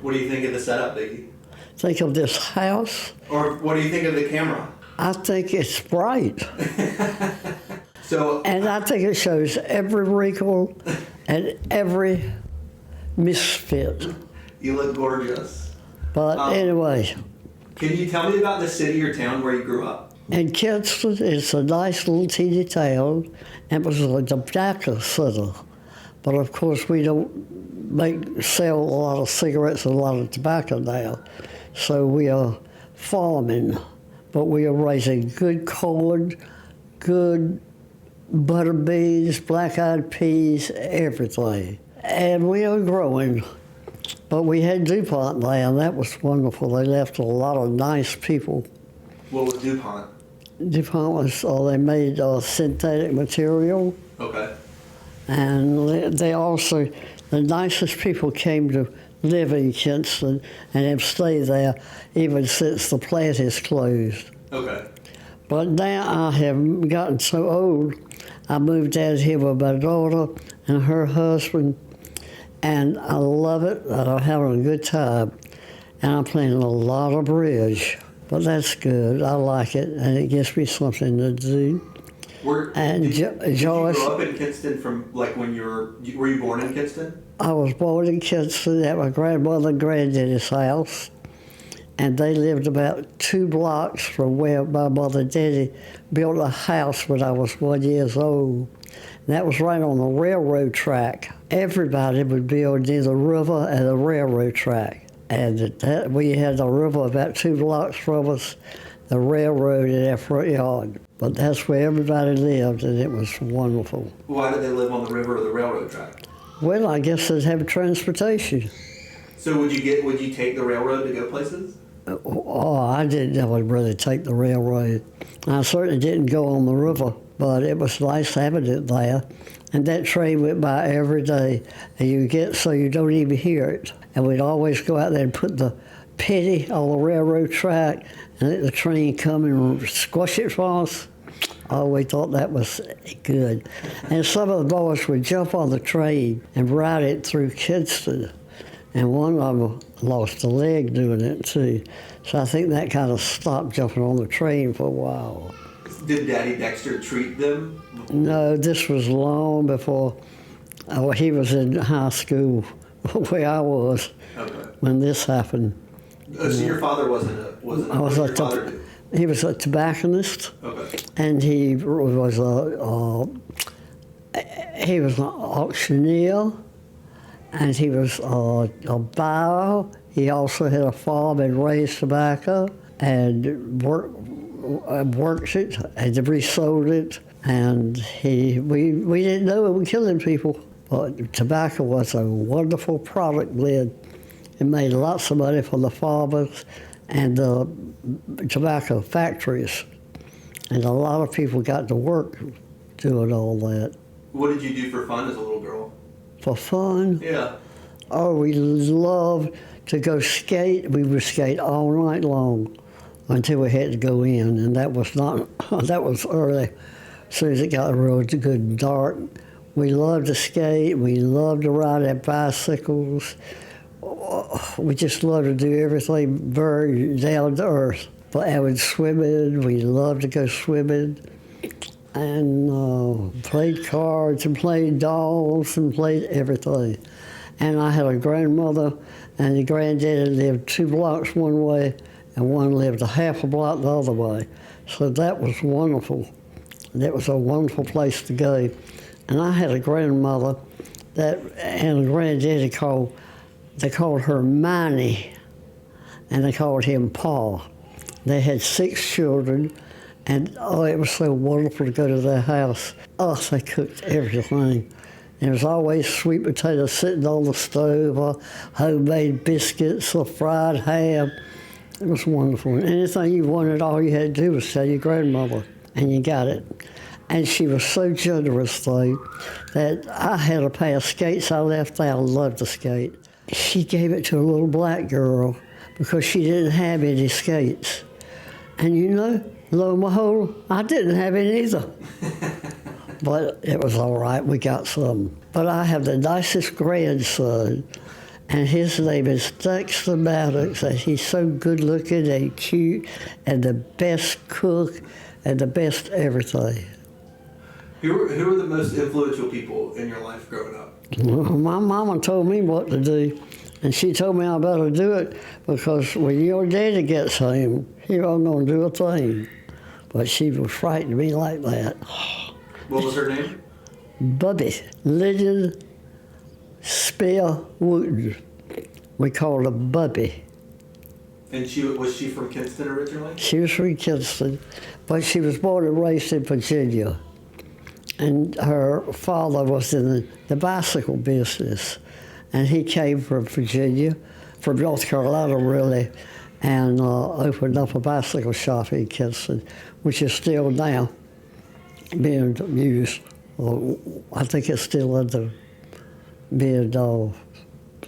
What do you think of the setup, Biggie? Think of this house. Or what do you think of the camera? I think it's bright. So, And I think it shows every wrinkle and every misfit. you look gorgeous. But anyway, Can you tell me about the city or town where you grew up? in Kinston, it's a nice little teeny town, and it was a tobacco center. But of course, we don't sell a lot of cigarettes and a lot of tobacco now. So we are farming, but we are raising good corn, good butter beans, black-eyed peas, everything. And we are growing. But we had DuPont land. That was wonderful. They left a lot of nice people. What was DuPont? DuPont was, they made synthetic material. Okay. And they also, the nicest people came to live in Kinston and have stayed there even since the plant is closed. Okay. But now I have gotten so old, I moved down here with my daughter and her husband, and I love it, and I'm having a good time. And I'm playing a lot of bridge, but that's good. I like it, and it gives me something to do. Did you Joyce, grow up in Kinston from like when were you born in Kinston? I was born in Kinston at my grandmother and granddaddy's house, and they lived about 2 blocks from where my mother and daddy built a house when I was 1 year old. And that was right on the railroad track. Everybody would build near the river and the railroad track. And we had the river about 2 blocks from us, the railroad in our front yard. But that's where everybody lived, and it was wonderful. Why did they live on the river or the railroad track? Well, I guess they'd have transportation. So would you take the railroad to go places? Oh, I didn't know I'd really take the railroad. I certainly didn't go on the river, but it was nice having it there. And that train went by every day, and you get so you don't even hear it. And we'd always go out there and put the penny on the railroad track and let the train come and squash it for us. Oh, we thought that was good. And some of the boys would jump on the train and ride it through Kinston. And one of them lost a leg doing it, too. So I think that kind of stopped jumping on the train for a while. Did Daddy Dexter treat them? No, this was long before he was in high school, where I was, when this happened. Oh, so your father wasn't He was a tobacconist, Okay. and he was an auctioneer, and he was a buyer. He also had a farm and raised tobacco and worked it and resold it. And we didn't know we were killing people, but tobacco was a wonderful product then. It made lots of money for the farmers and the tobacco factories. And a lot of people got to work doing all that. What did you do for fun as a little girl? For fun? Yeah. Oh, we loved to go skate. We would skate all night long until we had to go in, and that was early. As soon as it got real good and dark, we loved to skate. We loved to ride our bicycles. We just loved to do everything very down to earth. But I would swimming. We loved to go swimming, and played cards and played dolls and played everything. And I had a grandmother, and the granddaddy lived 2 blocks one way, and one lived a half a block the other way. So that was wonderful. That was a wonderful place to go. And I had a grandmother and a granddaddy they called her Miney, and they called him Paul. They had 6 children, and it was so wonderful to go to their house. They cooked everything. There was always sweet potatoes sitting on the stove, or homemade biscuits, or fried ham. It was wonderful. And anything you wanted, all you had to do was tell your grandmother, and you got it. And she was so generous, though, that I had a pair of skates I left there. I loved to skate. She gave it to a little black girl because she didn't have any skates. And lo and behold, I didn't have any either. But it was all right. We got some. But I have the nicest grandson, And his name is Dexter Maddox, and he's so good looking and cute and the best cook and the best everything. Who were the most influential people in your life growing up? Well, my mama told me what to do, and she told me I better do it because when your daddy gets home, he wasn't going to do a thing. But she was frightening me like that. What was her name? Bubby, Lydian Spear Wooten. We called her Bubby. And was she from Kinston originally? She was from Kinston, but she was born and raised in Virginia. And her father was in the bicycle business. And he came from Virginia, from North Carolina really, and opened up a bicycle shop in Kinston, which is still now being used. I think it's still under being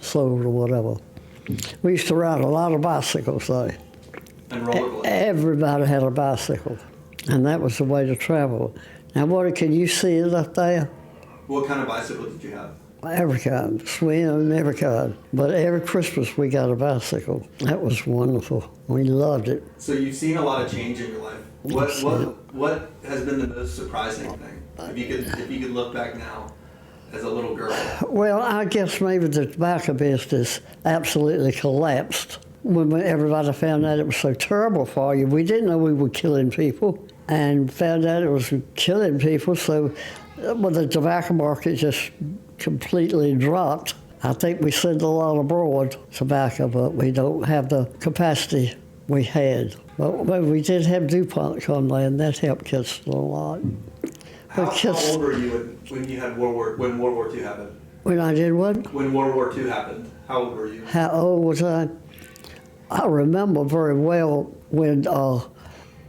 sold or whatever. We used to ride a lot of bicycles though. And rollerblades. Everybody had a bicycle, and that was the way to travel. Now, what can you see it up there? What kind of bicycle did you have? Every kind, swing, every kind. But every Christmas we got a bicycle. That was wonderful. We loved it. So you've seen a lot of change in your life. What has been the most surprising thing? If you could look back now as a little girl. Well, I guess maybe the tobacco business absolutely collapsed when everybody found out it was so terrible for you. We didn't know we were killing people, and found out it was killing people. So, well, the tobacco market just completely dropped. I think we send a lot abroad tobacco, but we don't have the capacity we had. But we did have DuPont come there, and that helped Kinston a lot. How old were you when you had when World War II happened? When I did what? When World War II happened, how old were you? How old was I? I remember very well when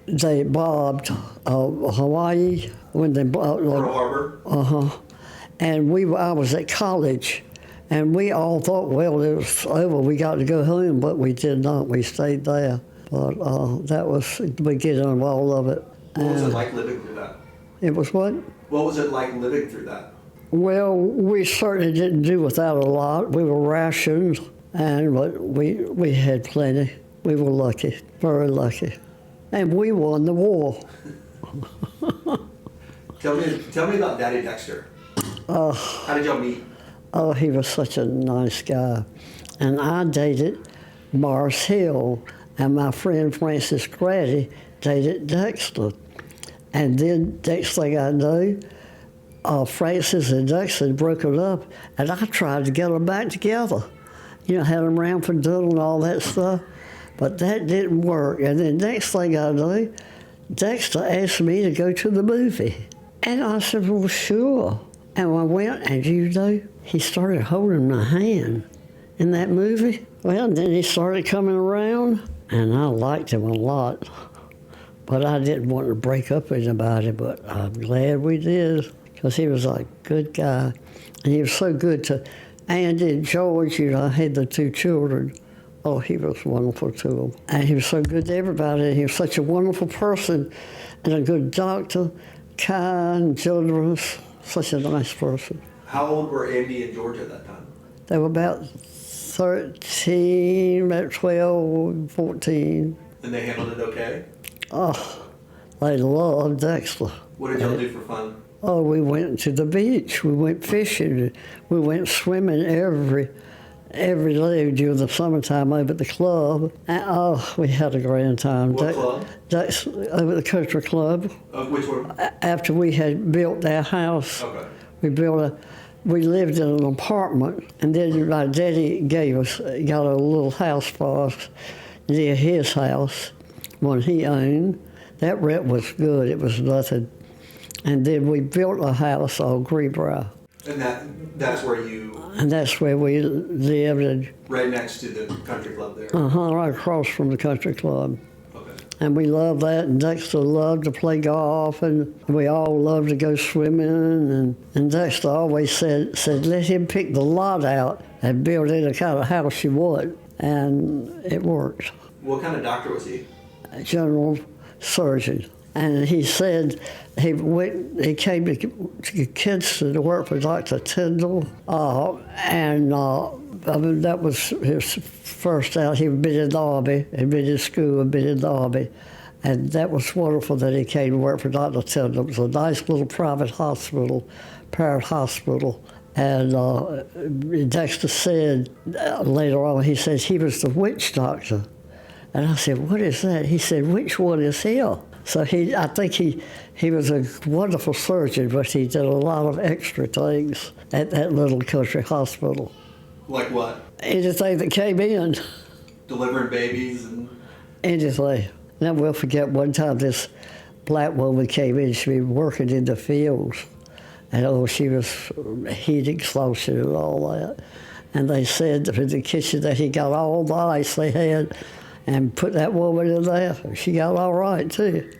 they bombed Hawaii, when they bombed Pearl Harbor? Uh-huh. And I was at college, and we all thought, well, it was over, we got to go home, but we did not. We stayed there. But that was the beginning of all of it. What was it like living through that? It was what? What was it like living through that? Well, we certainly didn't do without a lot. We were rationed, but we had plenty. We were lucky, very lucky. And we won the war. Tell me about Daddy Dexter. How did y'all meet? Oh, he was such a nice guy. And I dated Morris Hill, and my friend Francis Grady dated Dexter. And then next thing I knew, Francis and Dexter had broken up, and I tried to get them back together. You know, had them around for dinner and all that stuff, but that didn't work. And then next thing I knew, Dexter asked me to go to the movie. And I said, well, sure. And I went, and you know, he started holding my hand in that movie. Well, then he started coming around, and I liked him a lot. But I didn't want to break up with anybody, but I'm glad we did, because he was a good guy. And he was so good to Andy and George. You know, I had the two children. Oh, he was wonderful to them. And he was so good to everybody. He was such a wonderful person and a good doctor, kind, generous, such a nice person. How old were Andy and George at that time? They were about 13, about 12, 14. And they handled it okay? Oh, they loved Dexter. What did y'all do for fun? Oh, we went to the beach. We went fishing. We went swimming every day during the summertime over at the club. And, we had a grand time. What club? Over the country club. Which one? After we had built our house, Okay. we lived in an apartment, and then my daddy got a little house for us near his house, one he owned. That rent was good. It was nothing. And then we built a house on Greenbrier. And that's where you... And that's where we lived. And, right next to the country club there? right across from the country club. Okay. And we loved that, and Dexter loved to play golf, and we all loved to go swimming. And Dexter always said, let him pick the lot out and build any kind of house you want. And it worked. What kind of doctor was he? A general surgeon. And he said he came to Kinston to work for Dr. Tyndall, and I mean, that was his first out. He'd been in the Army, he'd been in school, had been in the Army. And that was wonderful that he came to work for Dr. Tindall. It was a nice little private hospital, parent hospital. And Dexter said later on, he said he was the witch doctor. And I said, what is that? He said, which one is him? So I think he was a wonderful surgeon, but he did a lot of extra things at that little country hospital. Like what? Anything that came in. Delivering babies and... Anything. Never will forget one time this black woman came in, she'd been working in the fields, and she was heat exhaustion and all that. And they said in the kitchen that he got all the ice they had and put that woman in there. She got all right too.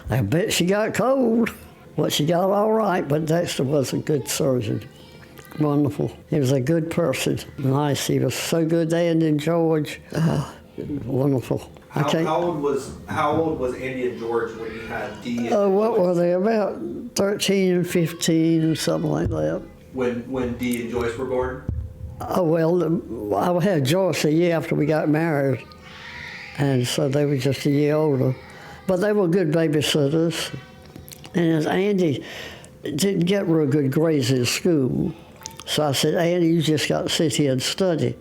I bet she got cold, but she got all right. But Dexter was a good surgeon. Wonderful. He was a good person. Nice. He was so good. Andy and George. Wonderful. How old was Andy and George when you had Dee? What were they, about 13 and 15 and something like that? When Dee and Joyce were born? Oh, well, I had Joyce a year after we got married, and so they were just a year older. But they were good babysitters. And as Andy didn't get real good grades in school, so I said, Andy, you just got to sit here and study.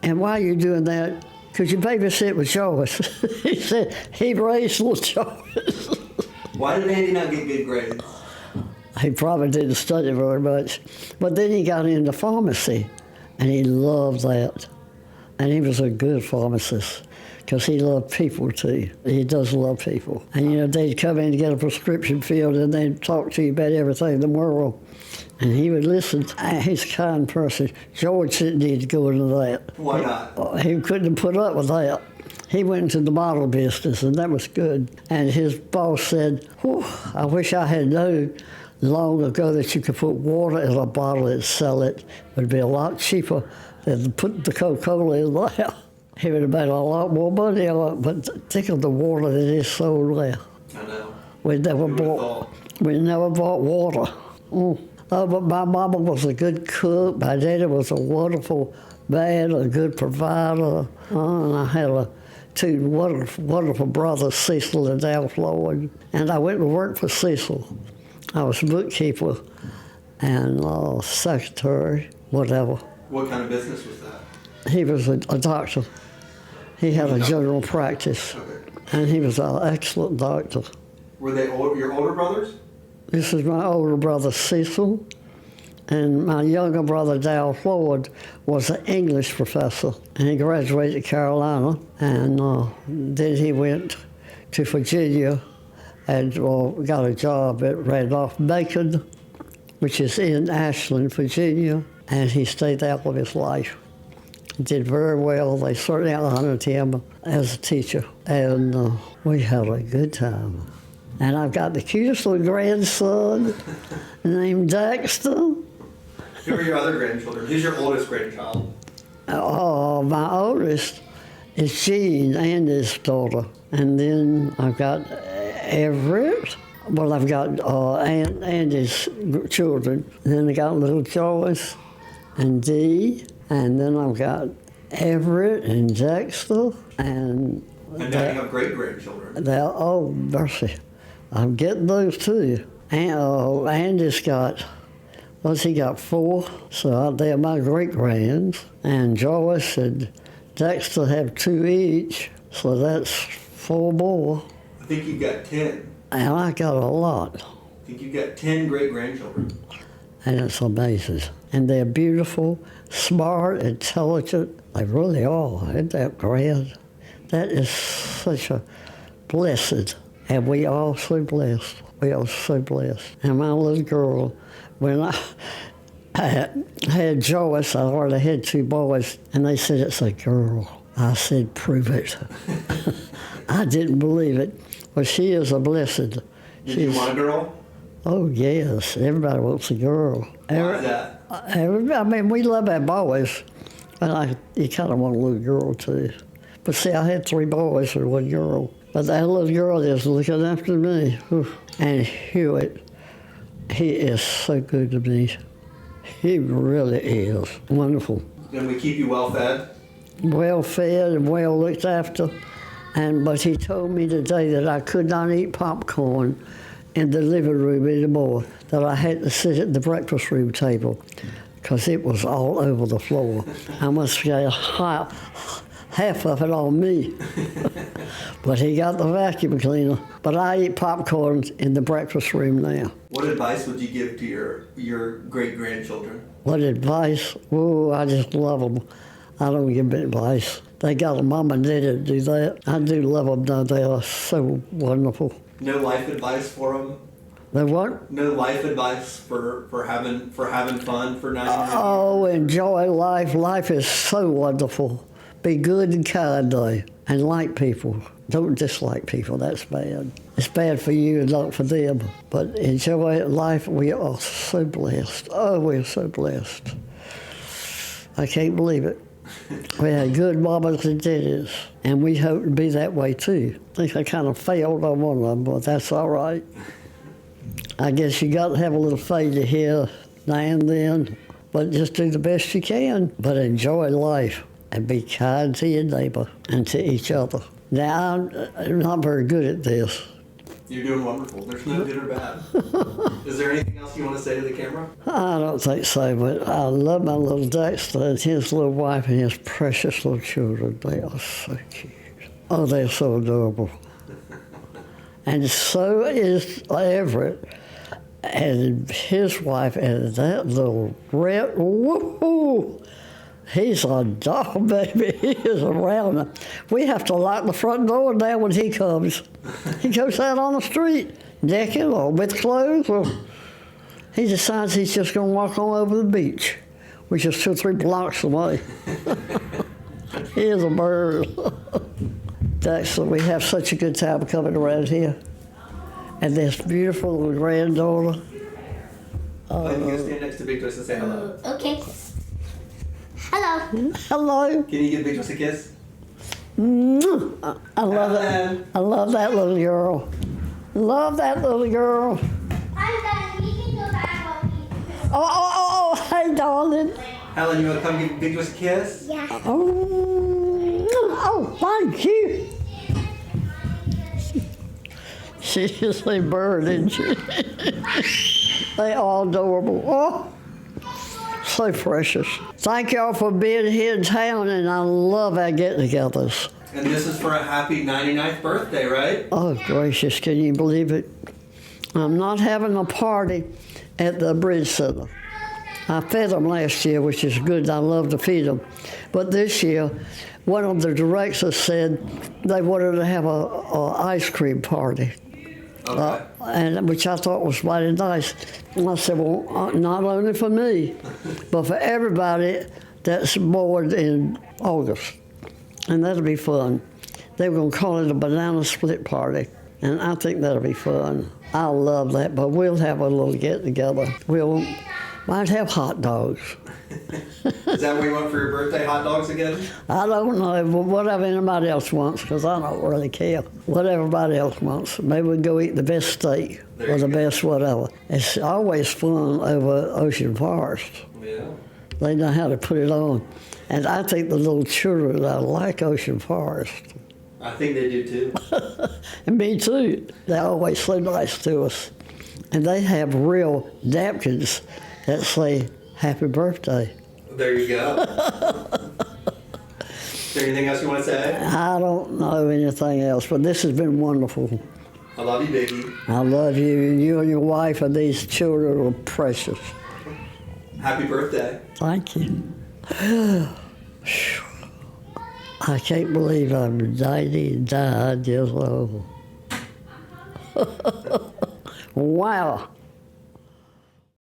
And while you're doing that, could you babysit with Joyce? He said he raised little Joyce. Why did Andy not get good grades? He probably didn't study very much. But then he got into pharmacy, and he loved that. And he was a good pharmacist, because he loved people, too. He does love people. And, they'd come in to get a prescription filled, and they'd talk to you about everything in the world. And he would listen. He's a kind person. George didn't need to go into that. Why not? He couldn't have put up with that. He went into the bottle business, and that was good. And his boss said, I wish I had known long ago that you could put water in a bottle and sell it. It would be a lot cheaper than putting the Coca-Cola in there. He would have made a lot more money on it, but think of the water that is sold there. I know. We never bought water. Oh, but my mama was a good cook. My daddy was a wonderful man, a good provider. And I had two wonderful brothers, Cecil and Al Floyd. And I went to work for Cecil. I was bookkeeper and secretary, whatever. What kind of business was that? He was a doctor. He had a general practice. Okay. And he was an excellent doctor. Were they your older brothers? This is my older brother, Cecil, and my younger brother, Dal Floyd, was an English professor, and he graduated Carolina, and then he went to Virginia and got a job at Randolph-Macon, which is in Ashland, Virginia, and he stayed there all of his life. He did very well. They certainly honored him as a teacher, and we had a good time. And I've got the cutest little grandson named Dexter. Who are your other grandchildren? Who's your oldest grandchild? Oh, my oldest is Jean, Andy's daughter. And then I've got Everett. Well, I've got Andy's children. And then I got little Joyce and Dee. And then I've got Everett and Dexter. And now you have great-grandchildren. Oh, mercy. I'm getting those too. And Andy's got, he got 4, so they're my great-grands. And Joyce and Dexter have 2 each, so that's 4 more. I think you've got 10. And I got a lot. I think you've got 10 great-grandchildren. And it's amazing. And they're beautiful, smart, intelligent. They really are. Isn't that grand? That is such a blessed. And we are so blessed. We are so blessed. And my little girl, when I had Joyce, I already had 2 boys, and they said it's a girl. I said, prove it. I didn't believe it. But she is a blessed. Did you want a girl? Oh, yes. Everybody wants a girl. Why is that? I mean, we love our boys, but you kind of want a little girl, too. But see, I had 3 boys and 1 girl. But that little girl is looking after me. And Hewitt, he is so good to me. He really is wonderful. And we keep you well fed? Well fed and well looked after. But he told me today that I could not eat popcorn in the living room anymore, that I had to sit at the breakfast room table because it was all over the floor. I must get half of it on me. But he got the vacuum cleaner. But I eat popcorn in the breakfast room now. What advice would you give to your great-grandchildren? What advice? Oh, I just love them. I don't give them advice. They got a mom and daddy to do that. I do love them, though. They are so wonderful. No life advice for them? They what? No life advice for having fun for 99 years? Oh, enjoy life. Life is so wonderful. Be good and kind, though, and like people. Don't dislike people. That's bad. It's bad for you and not for them. But enjoy life. We are so blessed. Oh, we're so blessed. I can't believe it. We had good mamas and daddies, and we hope to be that way too. I think I kind of failed on one of them, but that's all right. I guess you got to have a little failure here now and then, but just do the best you can. But enjoy life and be kind to your neighbor and to each other. Now, I'm not very good at this. You're doing wonderful. There's no good or bad. Is there anything else you want to say to the camera? I don't think so, but I love my little Dexter and his little wife and his precious little children. They are so cute. Oh, they're so adorable. And so is Everett and his wife and that little red, woohoo! He's a dog, baby. He is around. We have to lock the front door down when he comes. He goes out on the street, naked or with clothes, or he decides he's just going to walk on over the beach, which is 2 or 3 blocks away. He is a bird. Dexter, we have such a good time coming around here. And this beautiful little granddaughter. You can stand next to Big Joyce and say hello. Okay. Hello. Hello. Can you give Big Joyce a kiss? I love that. I love that little girl. Love that little girl. I'm done. You can go back on me. Oh, hey, darling. Helen, you want to come give Big Joyce a kiss? Yeah. Oh, thank you. She's just a bird, isn't she? They all adorable. Oh, so precious. Thank y'all for being here in town, and I love our get-togethers. And this is for a happy 99th birthday, right? Oh, gracious, can you believe it? I'm not having a party at the Bridge Center. I fed them last year, which is good. I love to feed them. But this year, one of the directors said they wanted to have a ice cream party. Okay. And which I thought was mighty nice. And I said, well, not only for me, but for everybody that's born in August. And that'll be fun. They were going to call it a banana split party. And I think that'll be fun. I love that, but we'll have a little get-together. We'll might have hot dogs. Is that what you want for your birthday, hot dogs again? I don't know, but whatever anybody else wants, because I don't really care. What everybody else wants. Maybe we can go eat the best steak or the best whatever. It's always fun over Ocean Forest. Yeah. They know how to put it on. And I think the little children like Ocean Forest. I think they do too. And me too. They're always so nice to us. And they have real napkins that say, happy birthday. There you go. Is there anything else you want to say? I don't know anything else, but this has been wonderful. I love you, Biggie. I love you. You and your wife and these children are precious. Happy birthday. Thank you. I can't believe I'm 99 years old. Wow.